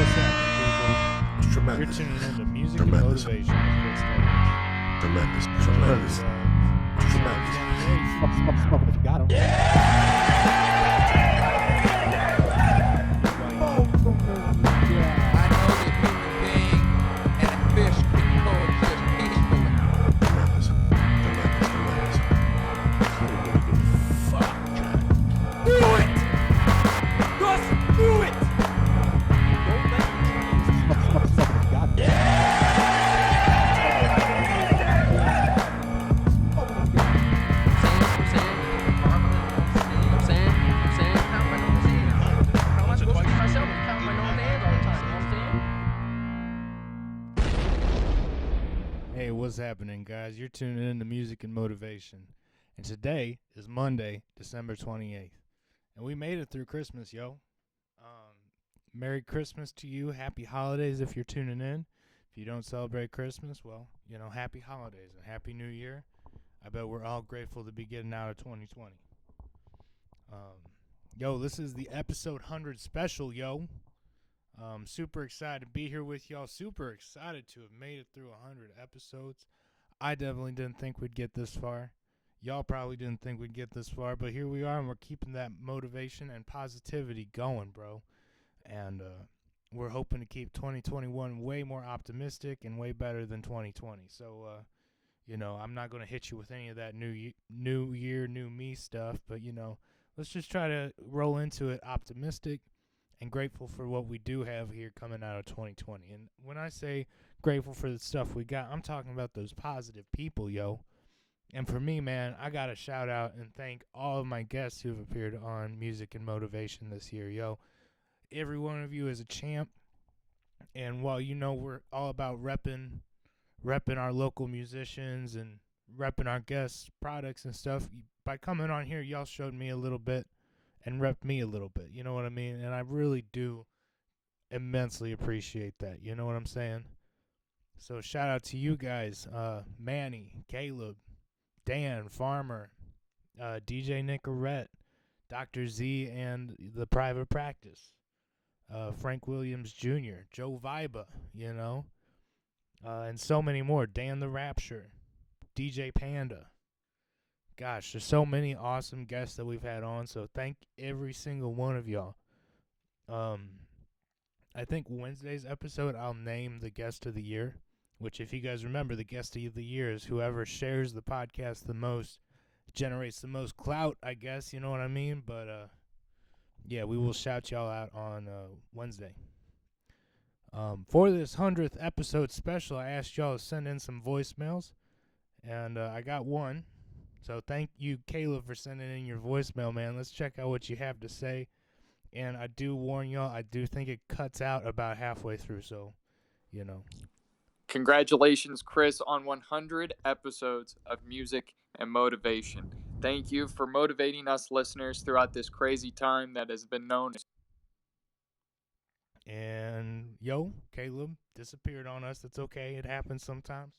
What's happening, people? It's You're tremendous. tuning into Music Tremendous. and Motivation with Chris Davis. Tremendous. So, Tremendous. Tremendous. Tremendous. Smoking if you got 'em. I know that human being and a fish can coexist peacefully. Tremendous. Tremendous. Do it! Just do it! Don't let Smoking if you got 'em. Hey, what's happening, guys? You're tuning in to Music and Motivation. And today is Monday, December 28th. And we made it through Christmas, yo. Merry Christmas to you. Happy holidays if you're tuning in. If you don't celebrate Christmas, well, happy holidays and Happy New Year. I bet we're all grateful to be getting out of 2020. Yo, this is the episode 100 special, yo. Super excited to be here with y'all. Super excited to have made it through 100 episodes. I definitely didn't think we'd get this far. Y'all probably didn't think we'd get this far, but here we are, and we're keeping that motivation and positivity going, bro. And we're hoping to keep 2021 way more optimistic and way better than 2020. So, I'm not going to hit you with any of that new year, new me stuff, but, let's just try to roll into it optimistic and grateful for what we do have here coming out of 2020. And when I say grateful for the stuff we got, I'm talking about those positive people, yo. And for me, man, I got to shout out and thank all of my guests who've appeared on Music and Motivation this year, yo. Every one of you is a champ. And while we're all about repping our local musicians and repping our guests' products and stuff, by coming on here, y'all showed me a little bit and repped me a little bit, you know what I mean? And I really do immensely appreciate that, you know what I'm saying? So shout out to you guys, Manny, Caleb, Dan, Farmer, DJ Nicorette, Dr. Z and the Private Practice, Frank Williams Jr., Joe Viba, and so many more, Dan the Rapture, DJ Panda. Gosh, there's so many awesome guests that we've had on, so thank every single one of y'all. I think Wednesday's episode, I'll name the guest of the year, which if you guys remember, the guest of the year is whoever shares the podcast the most, generates the most clout, I guess, you know what I mean? But, yeah, we will shout y'all out on Wednesday. For this 100th episode special, I asked y'all to send in some voicemails, and I got one. So thank you, Caleb, for sending in your voicemail, man. Let's check out what you have to say. And I do warn y'all, I do think it cuts out about halfway through, so, Congratulations, Chris, on 100 episodes of Music and Motivation. Thank you for motivating us listeners throughout this crazy time that has been known as. And, Caleb disappeared on us. That's okay. It happens sometimes.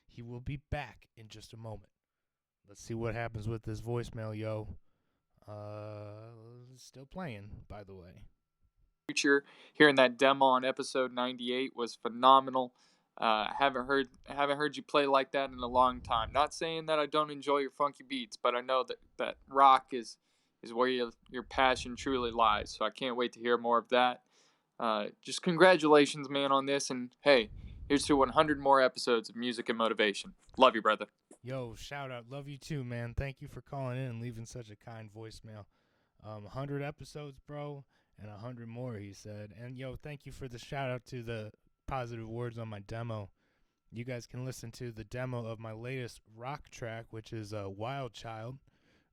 He will be back in just a moment. Let's see what happens with this voicemail, yo. Still playing, by the way. Future, hearing that demo on episode 98 was phenomenal. Haven't heard you play like that in a long time. Not saying that I don't enjoy your funky beats, but I know that rock is where your passion truly lies. So I can't wait to hear more of that. Just congratulations, man, on this. And hey, here's to 100 more episodes of Music and Motivation. Love you, brother. Yo, shout out. Love you too, man. Thank you for calling in and leaving such a kind voicemail. 100 episodes, bro, and 100 more, he said. And, thank you for the shout out to the positive words on my demo. You guys can listen to the demo of my latest rock track, which is Wild Child,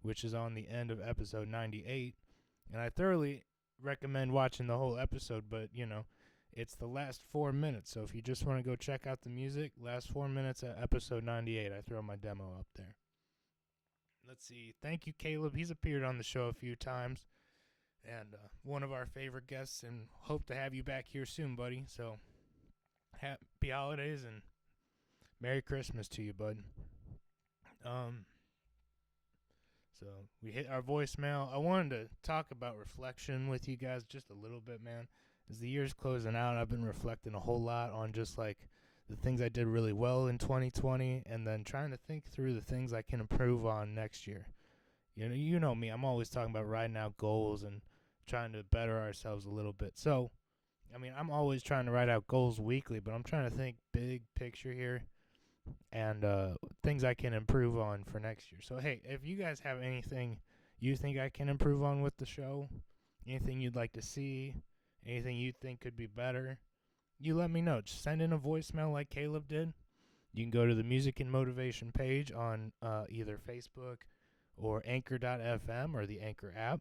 which is on the end of episode 98. And I thoroughly recommend watching the whole episode, but, it's the last 4 minutes. So if you just want to go check out the music, last 4 minutes at episode 98, I throw my demo up there. Let's see. Thank you, Caleb. He's appeared on the show a few times. And one of our favorite guests, and hope to have you back here soon, buddy. So happy holidays and Merry Christmas to you, bud. So we hit our voicemail. I wanted to talk about reflection with you guys just a little bit, man. as the year's closing out, I've been reflecting a whole lot on just like the things I did really well in 2020, and then trying to think through the things I can improve on next year. You know me. I'm always talking about writing out goals and trying to better ourselves a little bit. So, I mean, I'm always trying to write out goals weekly, but I'm trying to think big picture here and things I can improve on for next year. So, hey, if you guys have anything you think I can improve on with the show, anything you'd like to see, anything you think could be better, you let me know. Just send in a voicemail like Caleb did. You can go to the Music and Motivation page on either Facebook or Anchor.fm or the Anchor app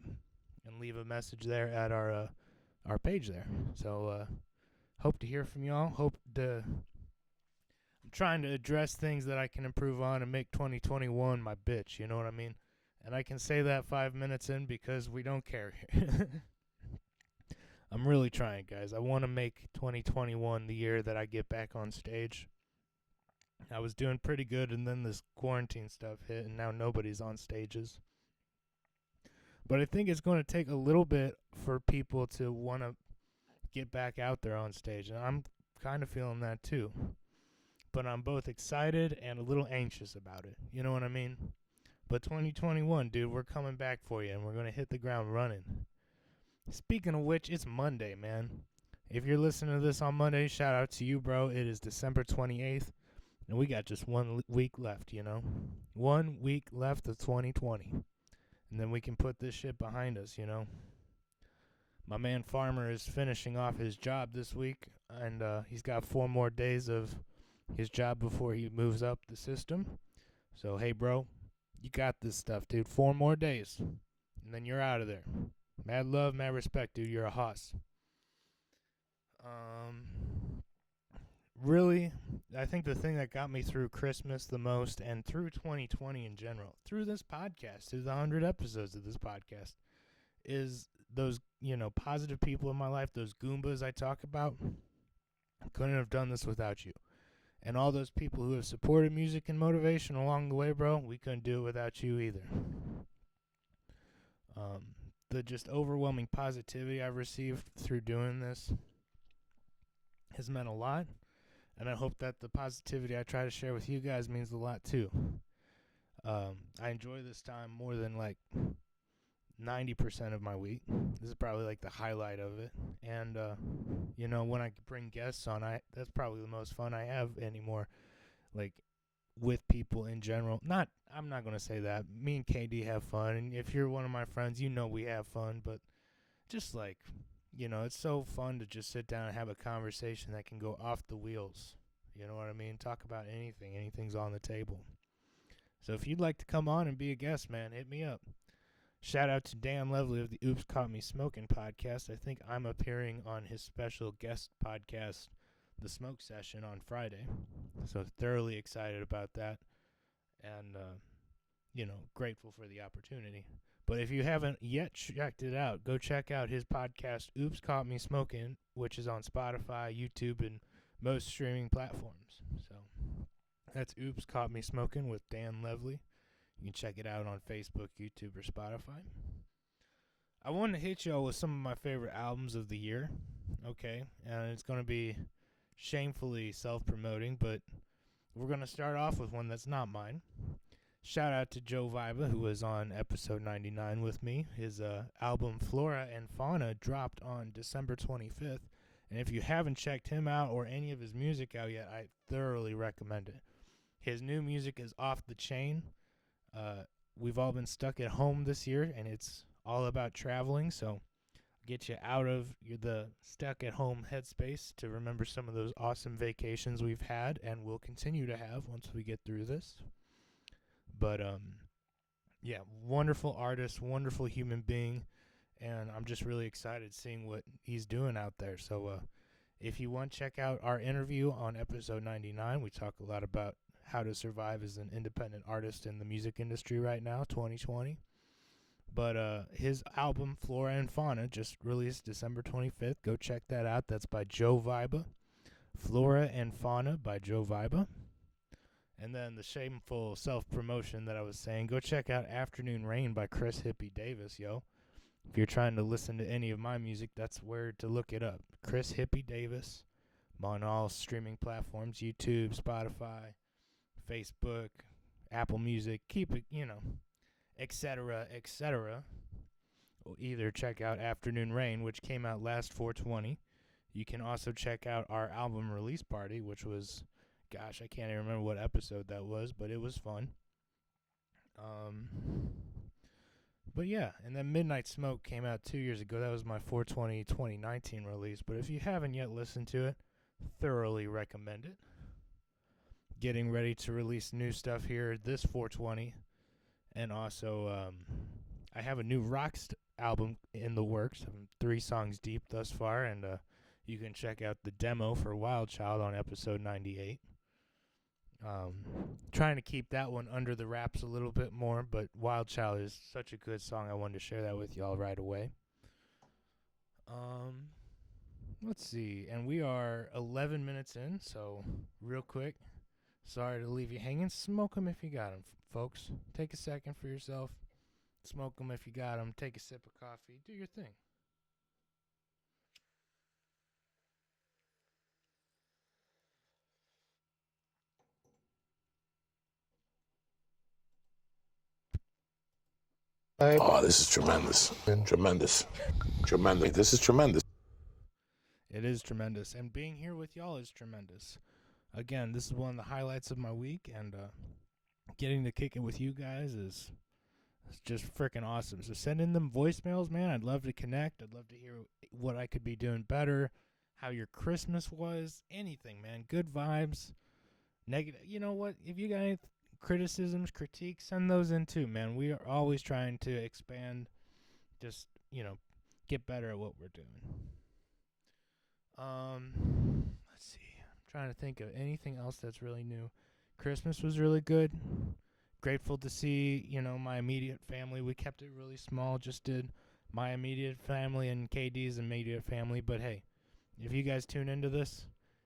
and leave a message there at our page there. So hope to hear from y'all. I'm trying to address things that I can improve on and make 2021 my bitch, you know what I mean? And I can say that 5 minutes in because we don't care here. I'm really trying, guys. I want to make 2021 the year that I get back on stage. I was doing pretty good, and then this quarantine stuff hit, and now nobody's on stages. But I think it's going to take a little bit for people to want to get back out there on stage, and I'm kind of feeling that too. But I'm both excited and a little anxious about it. You know what I mean? But 2021, dude, we're coming back for you, and we're going to hit the ground running. Speaking of which, it's Monday, man. If you're listening to this on Monday, shout out to you, bro. It is December 28th, and we got just 1 week left, you know? 1 week left of 2020. And then we can put this shit behind us, you know? My man Farmer is finishing off his job this week, and he's got 4 more days of his job before he moves up the system. So, hey, bro, you got this stuff, dude. 4 more days, and then you're out of there. Mad love, mad respect, dude. You're a hoss. Really, I think the thing that got me through Christmas the most and through 2020 in general, through this podcast, through the 100 episodes of this podcast, is those, positive people in my life, those Goombas I talk about. I couldn't have done this without you. And all those people who have supported music and motivation along the way, bro, we couldn't do it without you either. The just overwhelming positivity I've received through doing this has meant a lot. And I hope that the positivity I try to share with you guys means a lot too. I enjoy this time more than like 90% of my week. This is probably like the highlight of it. And, when I bring guests on, that's probably the most fun I have anymore. Like, with people in general. I'm not going to say that. Me and KD have fun. And if you're one of my friends, we have fun. But just like, it's so fun to just sit down and have a conversation that can go off the wheels. You know what I mean? Talk about anything. Anything's on the table. So if you'd like to come on and be a guest, man, hit me up. Shout out to Dan Lovely of the Oops Caught Me Smoking podcast. I think I'm appearing on his special guest podcast, The Smoke Session, on Friday. So thoroughly excited about that. And, grateful for the opportunity. But if you haven't yet checked it out, go check out his podcast, Oops Caught Me Smoking, which is on Spotify, YouTube, and most streaming platforms. So that's Oops Caught Me Smoking with Dan Lovely. You can check it out on Facebook, YouTube, or Spotify. I want to hit y'all with some of my favorite albums of the year. Okay, and it's going to be shamefully self-promoting, but we're going to start off with one that's not mine. Shout out to Joe Viba, who was on episode 99 with me. His album Flora and Fauna dropped on December 25th. And if you haven't checked him out or any of his music out yet, I thoroughly recommend it. His new music is off the chain. We've all been stuck at home this year, and it's all about traveling. So get you out of the stuck at home headspace to remember some of those awesome vacations we've had and will continue to have once we get through this. But, wonderful artist, wonderful human being, and I'm just really excited seeing what he's doing out there. So if you want, check out our interview on episode 99. We talk a lot about how to survive as an independent artist in the music industry right now, 2020. But his album, Flora and Fauna, just released December 25th. Go check that out. That's by Joe Viba. Flora and Fauna by Joe Viba. And then the shameful self-promotion that I was saying, go check out Afternoon Rain by Chris Hippie Davis, yo. If you're trying to listen to any of my music, that's where to look it up. Chris Hippie Davis. I'm on all streaming platforms, YouTube, Spotify, Facebook, Apple Music, keep it, etc., etc. Or either check out Afternoon Rain, which came out last 420. You can also check out our album release party, which was, gosh, I can't even remember what episode that was, but it was fun. But yeah, and then Midnight Smoke came out 2 years ago. That was my 420 2019 release. But if you haven't yet listened to it, thoroughly recommend it. Getting ready to release new stuff here this 420. And also, I have a new album in the works. I'm 3 songs deep thus far, and you can check out the demo for Wild Child on episode 98. Trying to keep that one under the wraps a little bit more, but Wild Child is such a good song. I wanted to share that with y'all right away. Let's see, and we are 11 minutes in, so real quick, sorry to leave you hanging. Smoke 'em if you got 'em, folks. Take a second for yourself. Smoke 'em if you got 'em. Take a sip of coffee. Do your thing. Oh, this is tremendous. Tremendous. Tremendous. This is tremendous. It is tremendous, and being here with y'all is tremendous. Again, this is one of the highlights of my week, and getting to kick it with you guys is just freaking awesome. So send in them voicemails, man. I'd love to connect. I'd love to hear what I could be doing better, how your Christmas was, anything, man. Good vibes, negative. You know what? If you got any criticisms, critiques, send those in too, man. We are always trying to expand, just, get better at what we're doing. Let's see. I'm trying to think of anything else that's really new. Christmas was really good. Grateful to see, my immediate family. We kept it really small, just did my immediate family and KD's immediate family. But hey, if you guys tune into this,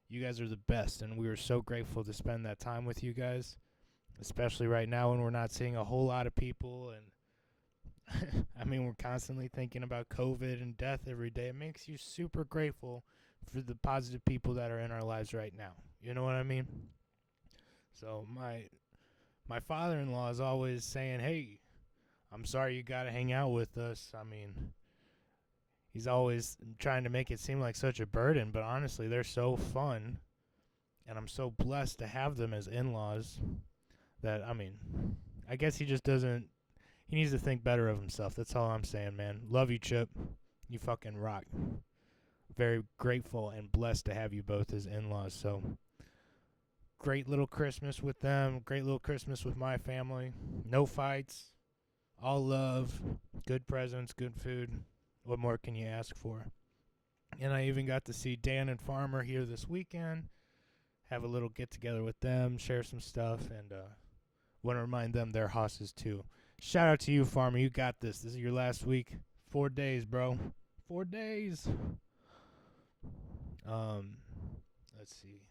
you guys are the best, and we were so grateful to spend that time with you guys, especially right now when we're not seeing a whole lot of people. And I mean, we're constantly thinking about COVID and death every day. It makes you super grateful for the positive people that are in our lives right now. You know what I mean? So my father-in-law is always saying, hey, I'm sorry you got to hang out with us. I mean, he's always trying to make it seem like such a burden, but honestly, they're so fun, and I'm so blessed to have them as in-laws that, I mean, I guess he just doesn't, he needs to think better of himself. That's all I'm saying, man. Love you, Chip. You fucking rock. Very grateful and blessed to have you both as in-laws. So great little Christmas with them. Great little Christmas with my family. No fights. All love. Good presents. Good food. What more can you ask for? And I even got to see Dan and Farmer here this weekend. Have a little get-together with them. Share some stuff. And want to remind them they're hosses too. Shout out to you, Farmer. You got this. This is your last week. 4 days, bro. 4 days. Let's see.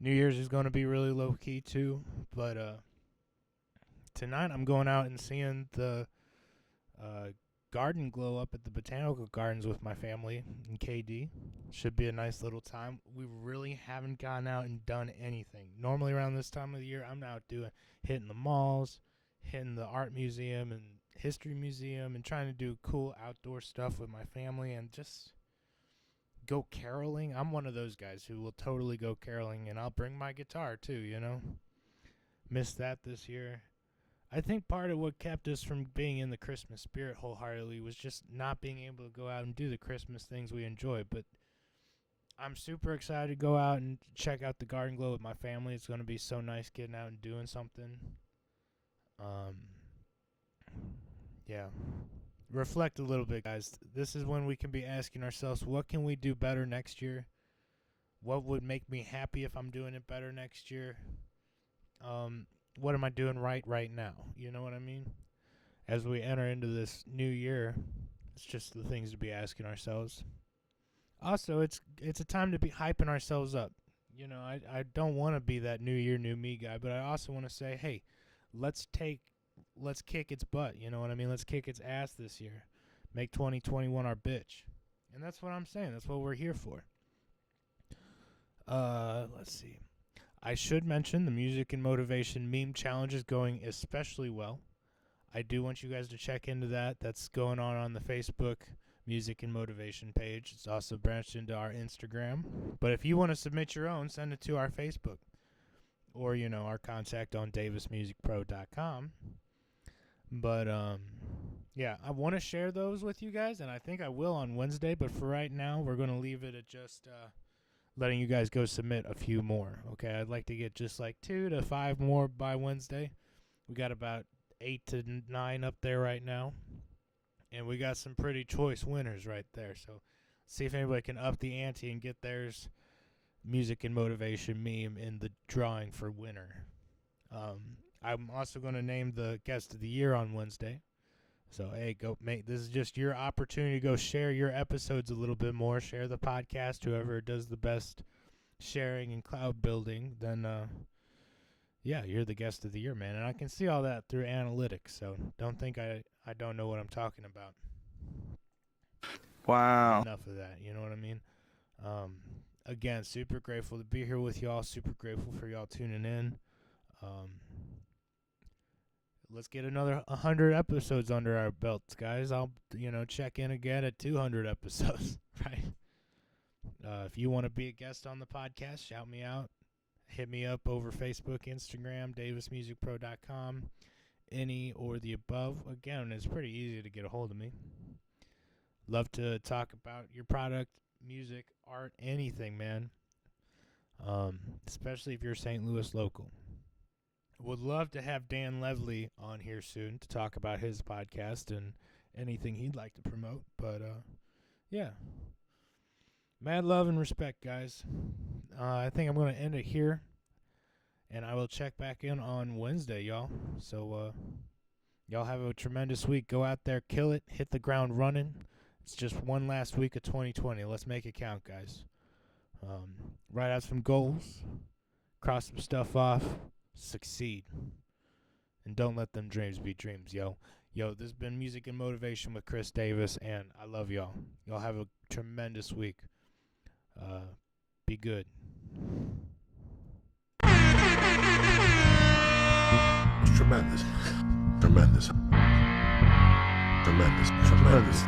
New Year's is going to be really low key too, but tonight I'm going out and seeing the garden glow up at the Botanical Gardens with my family and KD. Should be a nice little time. We really haven't gone out and done anything. Normally around this time of the year, I'm out hitting the malls, hitting the art museum and history museum, and trying to do cool outdoor stuff with my family and just go caroling. I'm one of those guys who will totally go caroling, and I'll bring my guitar too, Missed that this year. I think part of what kept us from being in the Christmas spirit wholeheartedly was just not being able to go out and do the Christmas things we enjoy. But I'm super excited to go out and check out the Garden Glow with my family. It's going to be so nice getting out and doing something. Yeah. Reflect a little bit, guys. This is when we can be asking ourselves, what can we do better next year? What would make me happy if I'm doing it better next year? What am I doing right now? You know what I mean? As we enter into this new year, it's just the things to be asking ourselves. Also, it's a time to be hyping ourselves up. I don't want to be that new year, new me guy, but I also want to say, hey, let's kick its butt. You know what I mean? Let's kick its ass this year. Make 2021 our bitch. And that's what I'm saying. That's what we're here for. Let's see. I should mention the music and motivation meme challenge is going especially well. I do want you guys to check into that. That's going on the Facebook music and motivation page. It's also branched into our Instagram. But if you want to submit your own, send it to our Facebook or, our contact on davismusicpro.com. But, yeah, I want to share those with you guys, and I think I will on Wednesday. But for right now, we're going to leave it at just letting you guys go submit a few more. Okay, I'd like to get just like 2 to 5 more by Wednesday. We got about 8 to 9 up there right now. And we got some pretty choice winners right there. So see if anybody can up the ante and get theirs music and motivation meme in the drawing for winner. I'm also going to name the guest of the year on Wednesday. So, hey, go make this is just your opportunity to go share your episodes a little bit more. Share the podcast. Whoever does the best sharing and cloud building, then yeah, you're the guest of the year, man. And I can see all that through analytics, so don't think I don't know what I'm talking about. Wow. Enough of that, you know what I mean? Again, super grateful to be here with y'all. Super grateful for y'all tuning in. Let's get another 100 episodes under our belts, guys. I'll, check in again at 200 episodes, right? If you want to be a guest on the podcast, shout me out. Hit me up over Facebook, Instagram, davismusicpro.com, any or the above. Again, it's pretty easy to get a hold of me. Love to talk about your product, music, art, anything, man. Especially if you're St. Louis local. Would love to have Dan Levely on here soon to talk about his podcast and anything he'd like to promote. But, yeah. Mad love and respect, guys. I think I'm going to end it here. And I will check back in on Wednesday, y'all. So, y'all have a tremendous week. Go out there, kill it, hit the ground running. It's just one last week of 2020. Let's make it count, guys. Write out some goals. Cross some stuff off. Succeed. And don't let them dreams be dreams, yo. Yo, this has been Music and Motivation with Chris Davis, and I love y'all. Y'all have a tremendous week. Be good. Tremendous. Tremendous. Tremendous. Tremendous.